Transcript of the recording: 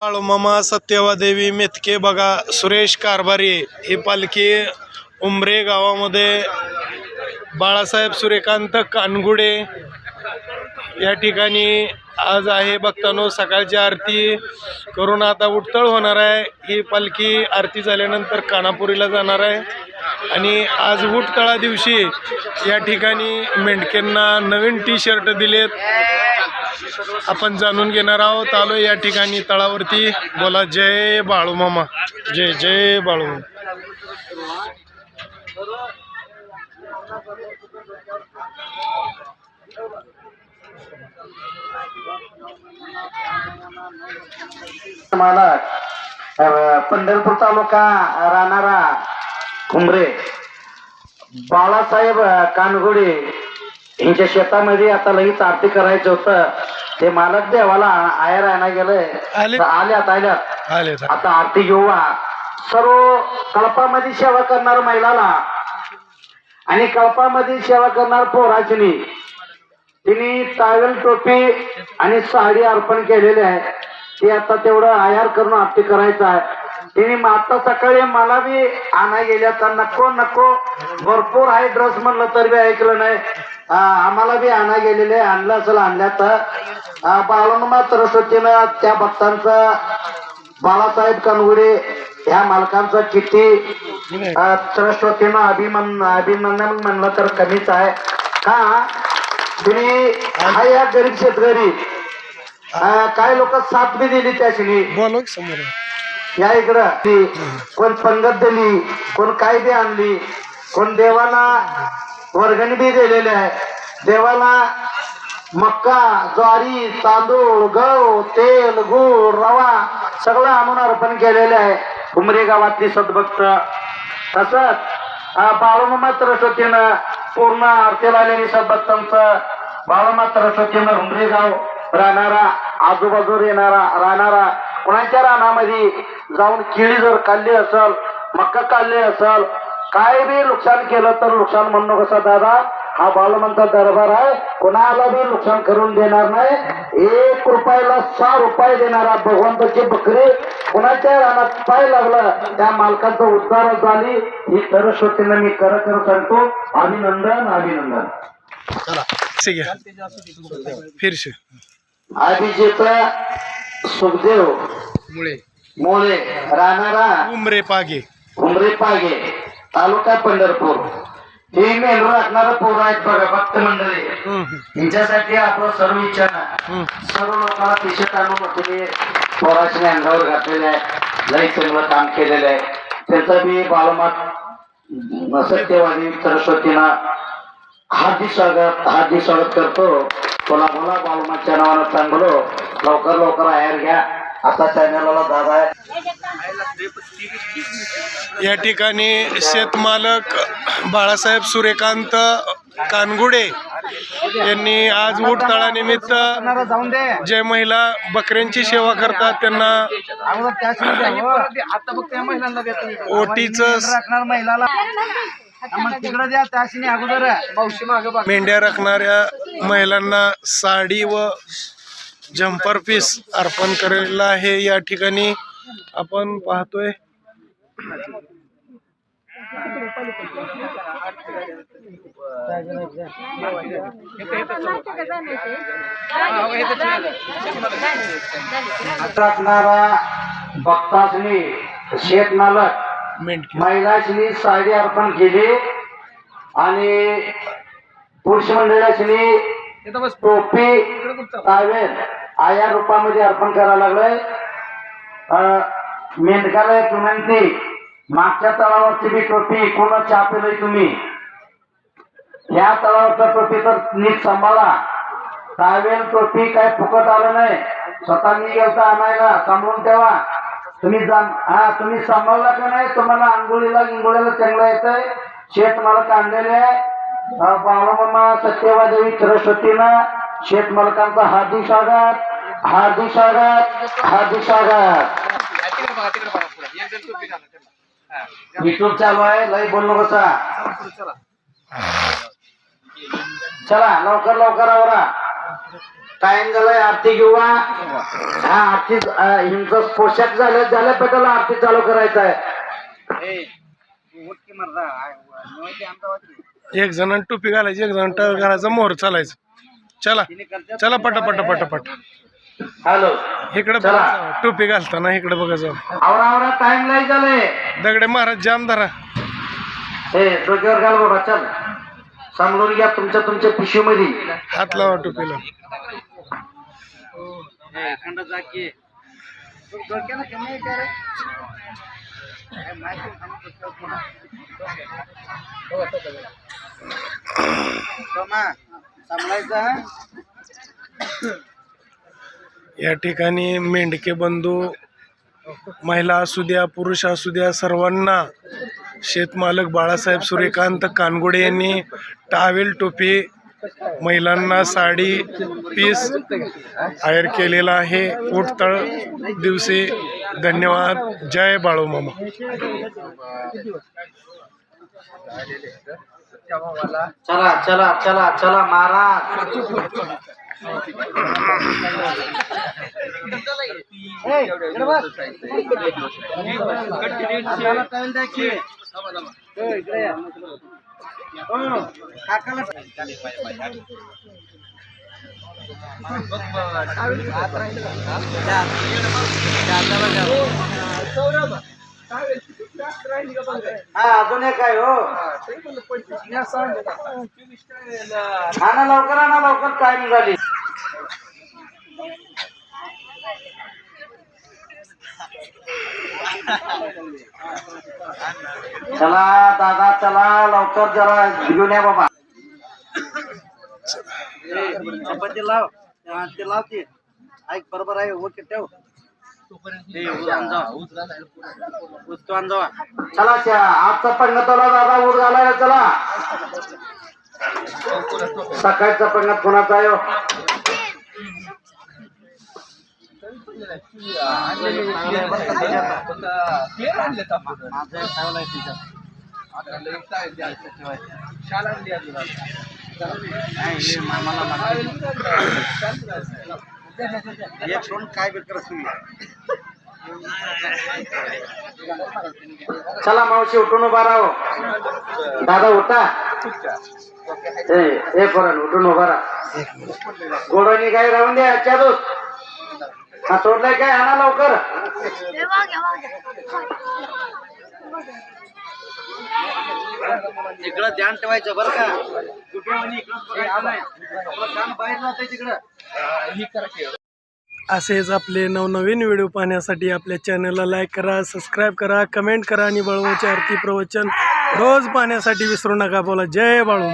बाळूमामा सत्यवादेवी मेतके बघा सुरेश कारभारी ही पालखी उमरे गावामध्ये बाळासाहेब सूर्यकांत कानगुडे या ठिकाणी आज आहे बघतानो सकाळची आरती करून आता उठतळ होणार आहे। ही पालखी आरती झाल्यानंतर कानापुरीला जाणार आहे आणि आज उठतळा दिवशी या ठिकाणी मेंढक्यांना नवीन टी-शर्ट दिलेत। आपण जाणून घेणार आहोत। आलो या ठिकाणी तळावरती। बोला जय बाळूमामा, जय जय बाळूमामा। मालक पंढरपूर तालुका राहणारा उमरे बाळासाहेब कानगुडे यांच्या शेतामध्ये आता लगेच आरती करायचं होतं। ते मालक देवाला आयर आणा गेले, आल्यात आता आरती घेऊ। सर्व कळपामध्ये सेवा करणार महिलाला आणि कळपामध्ये सेवा करणार पोराचनी तिने टावेल टोपी आणि साडी अर्पण केलेली आहे। ते आता तेवढं आयार करून आरती करायचं आहे। तिने आता सकाळी मला बी आणा गेल्या तर नको नको भरपूर आहे ड्रेस म्हणलं तर बी ऐकलं नाही। आम्हाला बी आणा गेलेले आणलं असेल आणल्या तर बाळूमामा सरस्वतीनं त्या भक्तांचा बाळासाहेब कानगुडे ह्या मालकांचा किती सरस्वतीनं अभिनंदन म्हणलं तर कमीच आहे। का तुम्ही हा या गरीब शेतकरी काय लोक साथ बी दिली त्याशी या इकडं कोण पंगत दिली, कोण काय बी आणली, कोण देवाला वर्गणी बी दिलेली आहे। देवाला मक्का, ज्वारी, तांदूळ, गहू, तेल, गूळ, रवा सगळं आणून अर्पण केलेले आहे उमरे गावातली सद्भक्त। तसंच बाळूमामा सरस्वतीनं पूर्ण आरतीला आलेली सद्भक्तांचं बाळूमामा सरस्वतीनं उमरे गाव राहणारा आजूबाजूर राहणारा कोणाच्या रानामध्ये जाऊन केळी जर काढली असेल, मक्का काढली असेल, काय बी नुकसान केलं तर नुकसान म्हणणं कसा दादा हा बाळूमामाचा दरबार आहे। कोणाला बी नुकसान करून देणार नाही। 1 रुपयाला 6 रुपये देणारा भगवंताची बकरी कोणाच्या रानात पाय लागला त्या मालकाचं उद्धार झाली। ही सरस्वतीनं मी कर सांगतो अभिनंदन अभिनंदन। अभिजित सुखदेव मुळे राहणारा उमरे पागे तालुका पंढरपूर हे मेलू राखणारा पोरं आहेत बघा भक्त मंडळी। यांच्यासाठी आपलं सर्व इच्छा सर्व लोकांना टी-शर्ट आणून तुम्ही पोराचे अंगावर घातलेले आहे। लई चांगलं काम केलेलं आहे त्याचं बी बाळूमामा सत्यवादी सरस्वतीनं हार्दिक स्वागत करतो। बोला बोला बाळूमाच्या नावानं चांगलो लवकर आयर घ्या। आता चॅनलला दादा आहे या ठिकाणी शेतमालक बाळासाहेब सूर्यकांत कानगुडे यांनी आज उठतळानिमित्त जे महिला बकऱ्यांची सेवा करतात त्यांना ओटीचं मेंढ्या राखणाऱ्या महिलांना साडी व जम्पर पीस अर्पण केलेला आहे। या ठिकाणी आपण पाहतोय राखणारा भक्तासनी शेतमालक महिलांनी साडी अर्पण केली आणि पुरुष मंडळांनी टोपी टावेल आया रूपामध्ये अर्पण करायला लागलंय। मेंढकाला एक विनंती, मागच्या तळावरची बी टोपी कोणा छापेलय तुम्ही ह्या तळावरचा टोपी तर नीट सांभाळा। टावेल टोपी काय फुकट आलं नाही, स्वतःनी गेलता आणायला सांभाळून ठेवा। तुम्ही सांभाळला का नाही तुम्हाला आंघोळीला चांगलं येतंय। शेतमालक आणलेले आहे बाळूमामा सत्यवादेवी सरस्वतीनं शेतमालकांचा हार्दिक स्वागत। युट्यूब चालू आहे लई बोललो कसा चला लवकर आवरा। टाइम झालाय आरती किंवा हा आरती हिंचा पोशाख झाल्या पेटाला आरती चालू करायचा आहे. एक जण टोपी घालायची, एक जण टाळ घालायचा, मोहर चालायचं. चला चला पटापट. हॅलो इकडे चला. टोपी घालताना इकडे बघा जाऊ. आवरा टाइम नाही झालंय. दगडे महाराज जाम धरा. हे डोक्यावर घाल बाबा. चल सांभाळून घ्या तुमच्या पिशवीमध्ये. हात लावा टोपीला. या ठिकाणी मेंढके बंधू, महिला असू द्या पुरुष असू द्या, सर्वांना शेतमालक बाळासाहेब सूर्यकांत कानगुडे यांनी टावेल, टोपी, महिलांना साडी, पीस हायर केलेला आहे. उठतळ दिवशी. धन्यवाद. जय बाळू मामा. चला महाराज. अजून एक आहे हो. आणा लवकर टाइम झाली. चला दादा चला लवकर जरा घेऊन या बाबा. चपाती लाव ते लावते. ऐक बरोबर आहे. ओके ठेव. चला आजचा पंगतला दादा ऊट घालायला चला. सकाळचा पंगत कोणाचा आहे? काय बेकर चला मावशी उठून उभा राहो. दादा उठा. हे पोरण उठून उभा राहा. गोडवणी काय राहून द्या. चालू हा सोडलाय काय? आणा लवकर. इकडं ध्यान ठेवायचं बरं का. बाहेर जात तिकडं. असेच आपले नवनवीन व्हिडिओ पाहण्यासाठी आपल्या चॅनलला लाईक करा, सबस्क्राईब करा, कमेंट करा आणि बाळूमामाची आरती प्रवचन रोज पाहण्यासाठी विसरू नका. बोला जय बाळू.